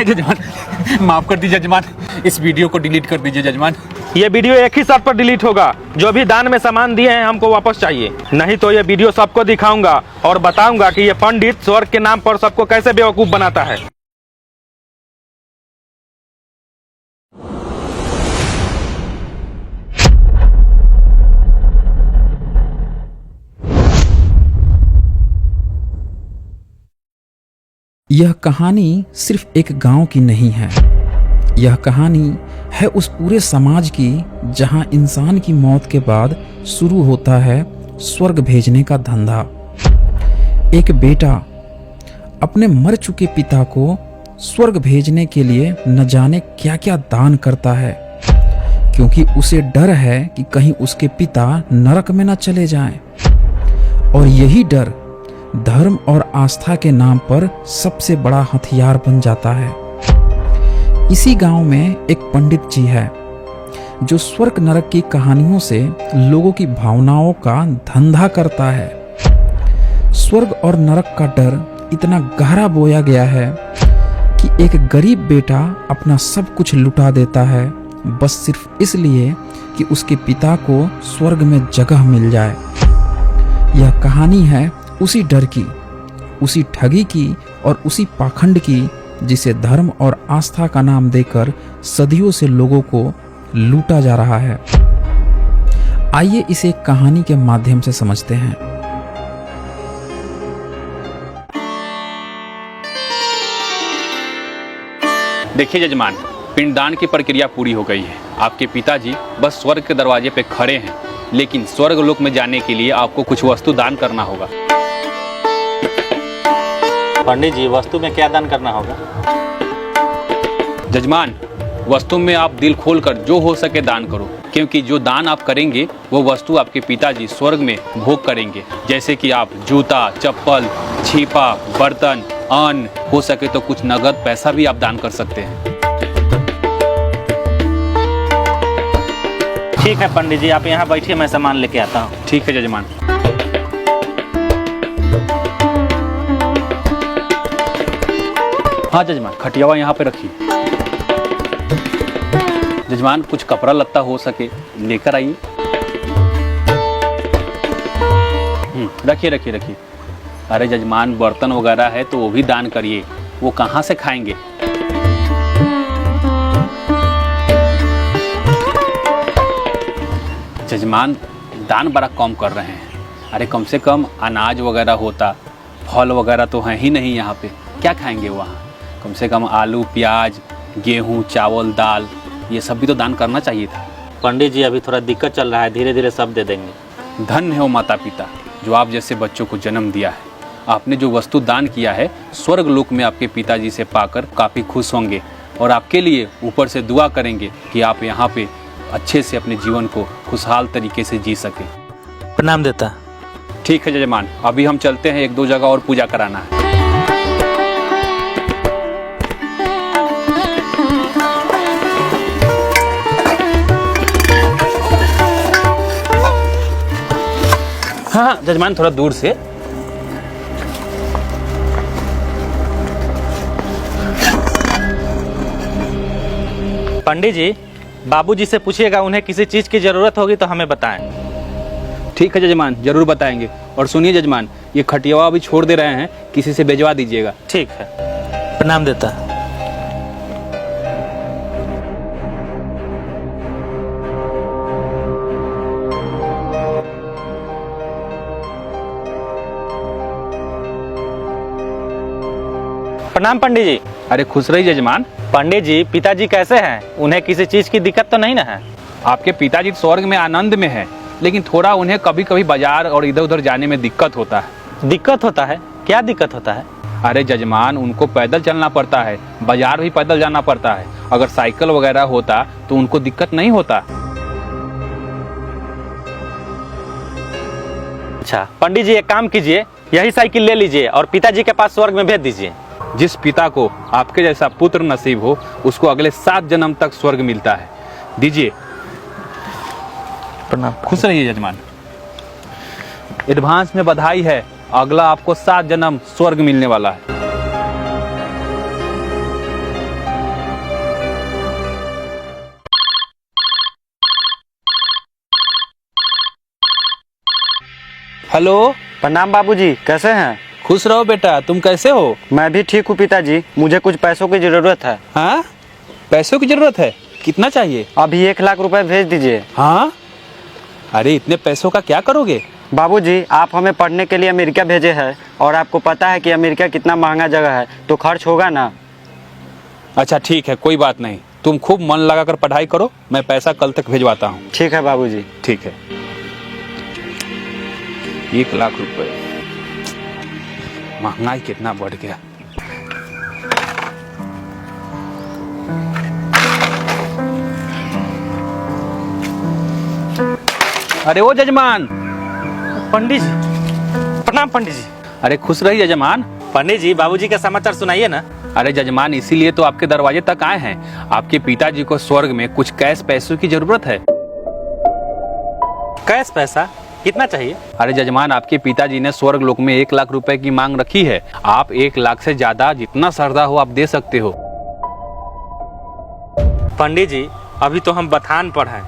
जजमान माफ कर दीजिए जजमान, इस वीडियो को डिलीट कर दीजिए जजमान। ये वीडियो एक ही शर्त पर डिलीट होगा, जो भी दान में सामान दिए हैं हमको वापस चाहिए, नहीं तो ये वीडियो सबको दिखाऊंगा और बताऊंगा कि ये पंडित स्वर्ग के नाम पर सबको कैसे बेवकूफ बनाता है। यह कहानी सिर्फ एक गांव की नहीं है, यह कहानी है उस पूरे समाज की जहां इंसान की मौत के बाद शुरू होता है स्वर्ग भेजने का धंधा। एक बेटा अपने मर चुके पिता को स्वर्ग भेजने के लिए न जाने क्या क्या दान करता है, क्योंकि उसे डर है कि कहीं उसके पिता नरक में न चले जाएं। और यही डर धर्म और आस्था के नाम पर सबसे बड़ा हथियार बन जाता है। इसी गांव में एक पंडित जी है जो स्वर्ग नरक की कहानियों से लोगों की भावनाओं का धंधा करता है। स्वर्ग और नरक का डर इतना गहरा बोया गया है कि एक गरीब बेटा अपना सब कुछ लुटा देता है, बस सिर्फ इसलिए कि उसके पिता को स्वर्ग में जगह मिल जाए। यह कहानी है उसी डर की, उसी ठगी की और उसी पाखंड की जिसे धर्म और आस्था का नाम देकर सदियों से लोगों को लूटा जा रहा है। आइए इसे कहानी के माध्यम से समझते हैं। देखिए जजमान, पिंडदान की प्रक्रिया पूरी हो गई है। आपके पिताजी बस स्वर्ग के दरवाजे पे खड़े हैं, लेकिन स्वर्ग लोक में जाने के लिए आपको कुछ वस्तु दान करना होगा। पंडित जी, वस्तु में क्या दान करना होगा? जजमान, वस्तु में आप दिल खोलकर जो हो सके दान करो, क्योंकि जो दान आप करेंगे वो वस्तु आपके पिताजी स्वर्ग में भोग करेंगे। जैसे कि आप जूता, चप्पल, छीपा, बर्तन, अन्न, हो सके तो कुछ नगद पैसा भी आप दान कर सकते हैं। ठीक है पंडित जी, आप यहाँ बैठिए, मैं सामान लेके आता हूँ। ठीक है जजमान। हाँ जजमान, खटियावा यहाँ पे रखिए। जजमान, कुछ कपड़ा लत्ता हो सके लेकर आइए। रखिए रखिए रखिए। अरे जजमान, बर्तन वगैरह है तो वो भी दान करिए, वो कहाँ से खाएंगे। जजमान, दान बड़ा कम कर रहे हैं। अरे कम से कम अनाज वगैरह होता, फल वगैरह तो है ही नहीं यहाँ पे, क्या खाएंगे वहाँ। कम से कम आलू, प्याज, गेहूँ, चावल, दाल, ये सब भी तो दान करना चाहिए था। पंडित जी, अभी थोड़ा दिक्कत चल रहा है, धीरे धीरे सब दे देंगे। धन्य हो माता पिता जो आप जैसे बच्चों को जन्म दिया है। आपने जो वस्तु दान किया है, स्वर्ग लोक में आपके पिताजी से पाकर काफ़ी खुश होंगे और आपके लिए ऊपर से दुआ करेंगे कि आप यहाँ पे अच्छे से अपने जीवन को खुशहाल तरीके से जी सकें। प्रणाम देता। ठीक है जजमान, अभी हम चलते हैं, एक दो जगह और पूजा कराना है। हाँ जजमान, थोड़ा दूर से। पंडित जी, बाबूजी से पूछिएगा, उन्हें किसी चीज की जरूरत होगी तो हमें बताएं। ठीक है जजमान, जरूर बताएंगे। और सुनिए जजमान, ये खटियावा अभी छोड़ दे रहे हैं, किसी से भिजवा दीजिएगा। ठीक है, प्रणाम देता। प्रणाम पंडित जी। अरे खुश रही जजमान। पंडित जी, पिताजी कैसे हैं? उन्हें किसी चीज की दिक्कत तो नहीं ना है? आपके पिताजी स्वर्ग में आनंद में है, लेकिन थोड़ा उन्हें कभी कभी बाजार और इधर उधर जाने में दिक्कत होता है। दिक्कत होता है? क्या दिक्कत होता है? अरे जजमान, उनको पैदल चलना पड़ता है, बाजार भी पैदल जाना पड़ता है। अगर साइकिल वगैरह होता तो उनको दिक्कत नहीं होता। अच्छा पंडित जी, एक काम कीजिए, यही साइकिल ले लीजिए और पिताजी के पास स्वर्ग में भेज दीजिए। जिस पिता को आपके जैसा पुत्र नसीब हो, उसको अगले 7 जन्म तक स्वर्ग मिलता है। दीजिए। प्रणाम। खुश रहिए जजमान। एडवांस में बधाई है, अगला आपको 7 जन्म स्वर्ग मिलने वाला है। हेलो। प्रणाम बाबूजी, कैसे हैं? खुश रहो बेटा, तुम कैसे हो? मैं भी ठीक हूँ पिताजी, मुझे कुछ पैसों की जरूरत है। हाँ, पैसों की जरूरत है? कितना चाहिए? अभी 1 लाख रुपए भेज दीजिए। हाँ, अरे इतने पैसों का क्या करोगे? बाबूजी, आप हमें पढ़ने के लिए अमेरिका भेजे हैं और आपको पता है कि अमेरिका कितना महंगा जगह है, तो खर्च होगा ना। अच्छा ठीक है, कोई बात नहीं, तुम खूब मन लगाकर पढ़ाई करो, मैं पैसा कल तक भिजवाता हूँ। ठीक है बाबूजी। ठीक है। 1 लाख रुपए, महंगाई कितना बढ़ गया। अरे ओ जजमान। पंडित जी, प्रणाम पंडित जी। अरे खुश रही जजमान। पंडित जी, बाबूजी का समाचार सुनाइए ना। अरे जजमान, इसीलिए तो आपके दरवाजे तक आए हैं। आपके पिताजी को स्वर्ग में कुछ कैश पैसों की जरूरत है। कैश पैसा कितना चाहिए? अरे जजमान, आपके पिताजी ने स्वर्ग लोक में 1 लाख रुपए की मांग रखी है। आप 1 लाख से ज्यादा जितना श्रद्धा हो आप दे सकते हो। पंडित जी, अभी तो हम बथान पर हैं,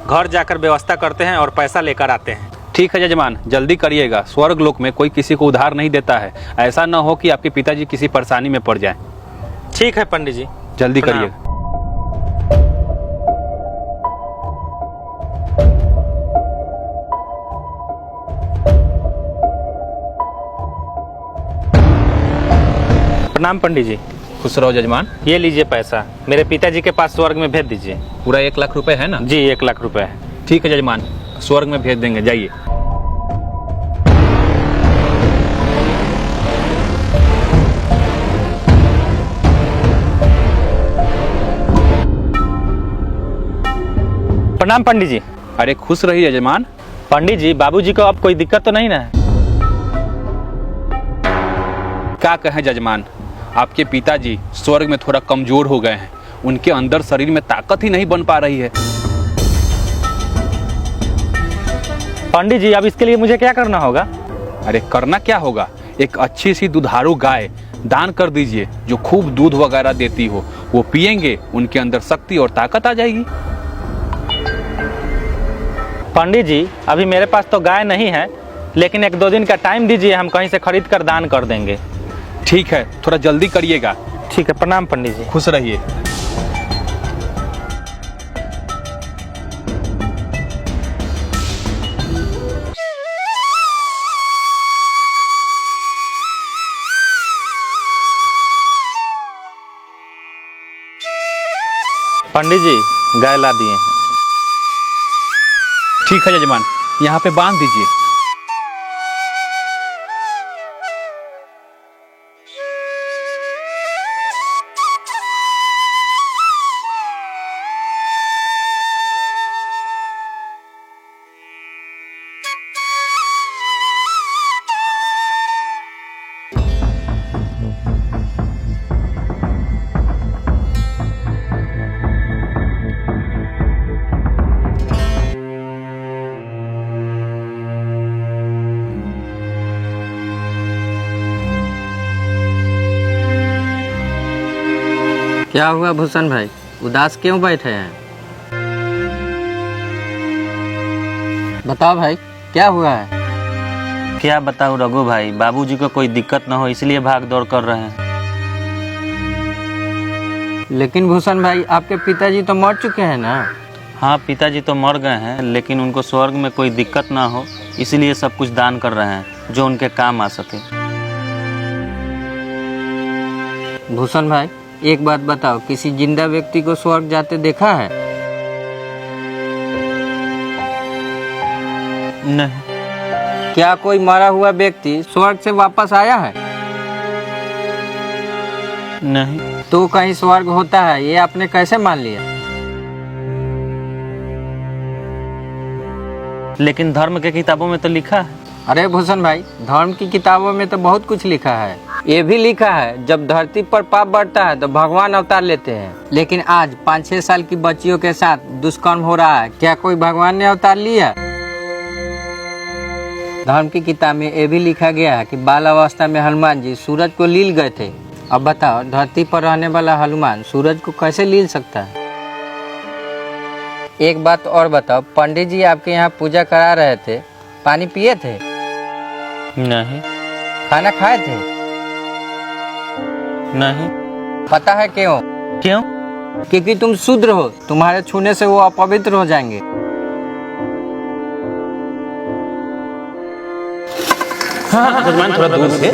घर जाकर व्यवस्था करते हैं और पैसा लेकर आते हैं। ठीक है जजमान, जल्दी करिएगा। स्वर्ग लोक में कोई किसी को उधार नहीं देता है। ऐसा न हो कि आपके पिताजी किसी परेशानी में पड़ जाएं। ठीक है पंडित जी, जल्दी प्रणाम। करिएगा। प्रणाम पंडित जी। खुश रहो जजमान। ये लीजिए पैसा, मेरे पिताजी के पास स्वर्ग में भेज दीजिए। पूरा 1 लाख रुपए है ना? जी, 1 लाख रुपए है। ठीक है जजमान, स्वर्ग में भेज देंगे, जाइए। प्रणाम पंडित जी। अरे खुश रही जजमान। पंडित जी, बाबूजी को अब कोई दिक्कत तो नहीं ना है? क्या कहें जजमान, आपके पिताजी स्वर्ग में थोड़ा कमजोर हो गए हैं। उनके अंदर शरीर में ताकत ही नहीं बन पा रही है। पंडित जी, अब इसके लिए मुझे क्या करना होगा? अरे करना क्या होगा, एक अच्छी सी दुधारू गाय दान कर दीजिए जो खूब दूध वगैरह देती हो। वो पिएंगे, उनके अंदर शक्ति और ताकत आ जाएगी। पंडित जी, अभी मेरे पास तो गाय नहीं है, लेकिन 1-2 दिन का टाइम दीजिए, हम कहीं से खरीद कर दान कर देंगे। ठीक है, थोड़ा जल्दी करिएगा। ठीक है, प्रणाम पंडित जी। खुश रहिए। पंडित जी, गाय ला दिए हैं। ठीक है जजमान, यहाँ पे बांध दीजिए। क्या हुआ भूषण भाई, उदास क्यों बैठे हैं? बताओ भाई, क्या हुआ है? क्या बताऊं रघु भाई, बाबूजी को कोई दिक्कत न हो इसलिए भाग दौड़ कर रहे हैं। लेकिन भूषण भाई, आपके पिताजी तो मर चुके हैं ना? हाँ, पिताजी तो मर गए हैं, लेकिन उनको स्वर्ग में कोई दिक्कत ना हो इसलिए सब कुछ दान कर रहे हैं जो उनके काम आ सके। भूषण भाई, एक बात बताओ, किसी जिंदा व्यक्ति को स्वर्ग जाते देखा है? नहीं। क्या कोई मरा हुआ व्यक्ति स्वर्ग से वापस आया है? नहीं। तो कहीं स्वर्ग होता है, ये आपने कैसे मान लिया? लेकिन धर्म के किताबों में तो लिखा है। अरे भूषण भाई, धर्म की किताबों में तो बहुत कुछ लिखा है। ये भी लिखा है, जब धरती पर पाप बढ़ता है तो भगवान अवतार लेते हैं। लेकिन आज 5-6 साल की बच्चियों के साथ दुष्कर्म हो रहा है, क्या कोई भगवान ने अवतार लिया? धर्म की किताब में ये भी लिखा गया है कि बाल अवस्था में हनुमान जी सूरज को लील गए थे। अब बताओ, धरती पर रहने वाला हनुमान सूरज को कैसे लील सकता है? एक बात और बताओ, पंडित जी आपके यहाँ पूजा करा रहे थे, पानी पिए थे? नहीं। खाना खाए थे? नहीं। पता है क्यों? क्यों? क्योंकि तुम शूद्र हो, तुम्हारे छूने से वो अपवित्र हो जाएंगे। जजमान थोड़ा दूर से।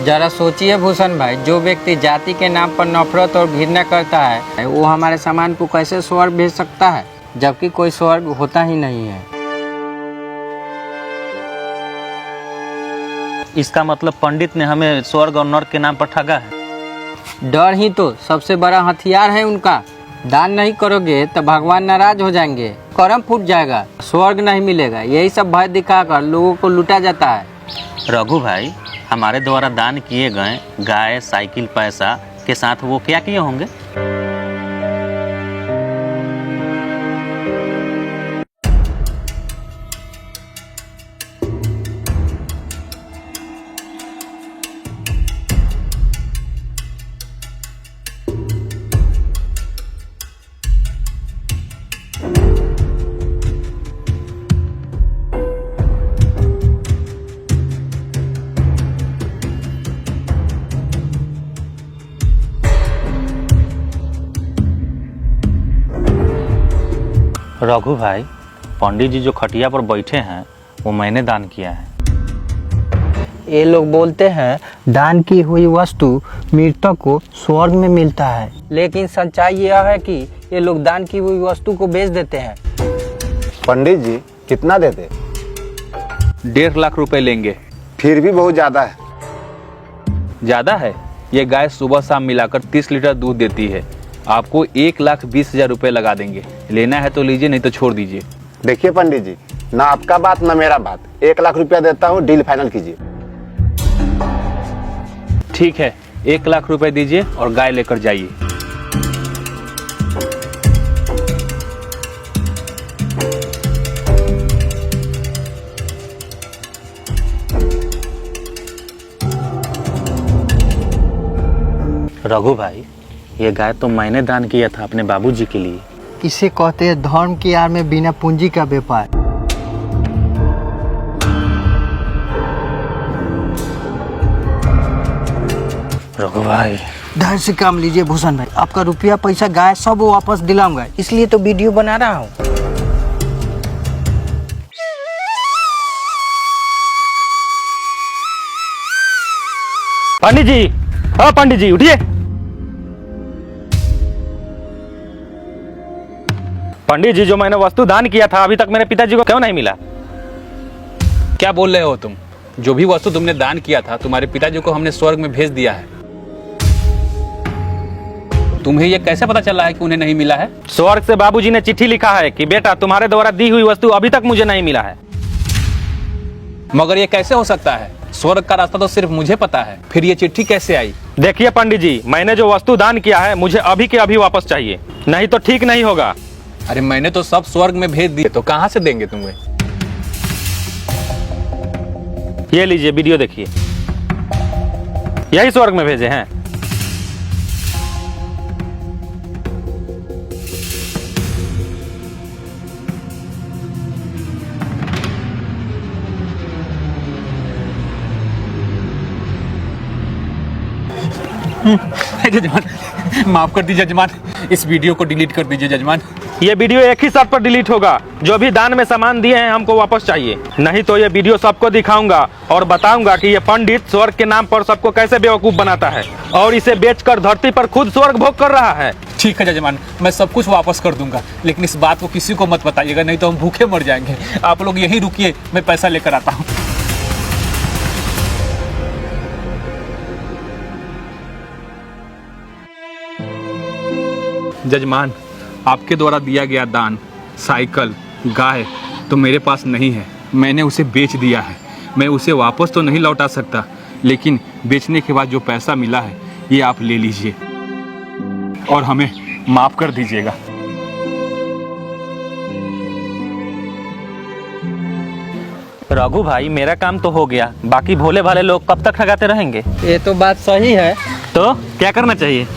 जरा सोचिए भूषण भाई, जो व्यक्ति जाति के नाम पर नफरत और घृणा करता है वो हमारे सामान को कैसे स्वर्ग भेज सकता है, जबकि कोई स्वर्ग होता ही नहीं है। इसका मतलब पंडित ने हमें स्वर्ग और नर्क के नाम पर ठगा है। डर ही तो सबसे बड़ा हथियार है उनका। दान नहीं करोगे तो भगवान नाराज हो जाएंगे, कर्म फूट जाएगा, स्वर्ग नहीं मिलेगा। यही सब भय दिखाकर लोगों को लूटा जाता है। रघु भाई, हमारे द्वारा दान किए गए गाय, साइकिल, पैसा के साथ वो क्या किए होंगे? रघु भाई, पंडित जी जो खटिया पर बैठे हैं वो मैंने दान किया है। ये लोग बोलते हैं दान की हुई वस्तु मृतक को स्वर्ग में मिलता है, लेकिन सच्चाई यह है कि ये लोग दान की हुई वस्तु को बेच देते हैं। पंडित जी कितना देते? 1.5 लाख रुपए लेंगे। फिर भी बहुत ज्यादा है। ज़्यादा है? ये गाय सुबह शाम मिलाकर 30 लीटर दूध देती है। आपको 1,20,000 रुपए लगा देंगे। लेना है तो लीजिए, नहीं तो छोड़ दीजिए। देखिए पंडित जी, ना आपका बात ना मेरा बात, 1 लाख रुपया देता हूँ, डील फाइनल कीजिए। ठीक है, 1 लाख रुपए दीजिए और गाय लेकर जाइए। रघु भाई, ये गाय तो मैंने दान किया था अपने बाबूजी के लिए। इसे कहते हैं धर्म की आड़ में बिना पूंजी का व्यापार। रघु भाई, धैर्य से काम लीजिए भूषण भाई, आपका रुपया पैसा गाय सब वापस दिलाऊंगा, इसलिए तो वीडियो बना रहा हूँ। पंडित जी, हाँ पंडित जी उठिए। पंडित जी, जो मैंने वस्तु दान किया था अभी तक मेरे पिताजी को क्यों नहीं मिला? क्या बोल रहे हो तुम? जो भी वस्तु तुमने दान किया था तुम्हारे पिताजी को हमने स्वर्ग में भेज दिया है। तुम्हें ये कैसे पता चला है कि उन्हें नहीं मिला है? स्वर्ग से बाबूजी ने चिट्ठी लिखा है कि बेटा तुम्हारे द्वारा दी हुई वस्तु अभी तक मुझे नहीं मिला है। मगर ये कैसे हो सकता है? स्वर्ग का रास्ता तो सिर्फ मुझे पता है, फिर ये चिट्ठी कैसे आई? देखिए पंडित जी, मैंने जो वस्तु दान किया है मुझे अभी के अभी वापस चाहिए, नहीं तो ठीक नहीं होगा। अरे मैंने तो सब स्वर्ग में भेज दिए, तो कहाँ से देंगे तुम्हें? ये लीजिए, वीडियो देखिए, यही स्वर्ग में भेजे हैं। जजमान, माफ कर दीजिए जजमान, इस वीडियो को डिलीट कर दीजिए जजमान। ये वीडियो एक ही शर्त पर डिलीट होगा, जो भी दान में सामान दिए हैं हमको वापस चाहिए, नहीं तो ये वीडियो सबको दिखाऊंगा और बताऊंगा कि ये पंडित स्वर्ग के नाम पर सबको कैसे बेवकूफ बनाता है और इसे बेचकर धरती पर खुद स्वर्ग भोग कर रहा है। ठीक है जजमान, मैं सब कुछ वापस कर दूंगा, लेकिन इस बात को किसी को मत बताइएगा, नहीं तो हम भूखे मर जाएंगे। आप लोग यहीं रुकिए, मैं पैसा लेकर आता हूँ। जजमान, आपके द्वारा दिया गया दान, साइकिल, गाय तो मेरे पास नहीं है, मैंने उसे बेच दिया है। मैं उसे वापस तो नहीं लौटा सकता, लेकिन बेचने के बाद जो पैसा मिला है ये आप ले लीजिए और हमें माफ कर दीजिएगा। रघु भाई, मेरा काम तो हो गया, बाकी भोले भाले लोग कब तक ठगाते रहेंगे? ये तो बात सही है। तो क्या करना चाहिए?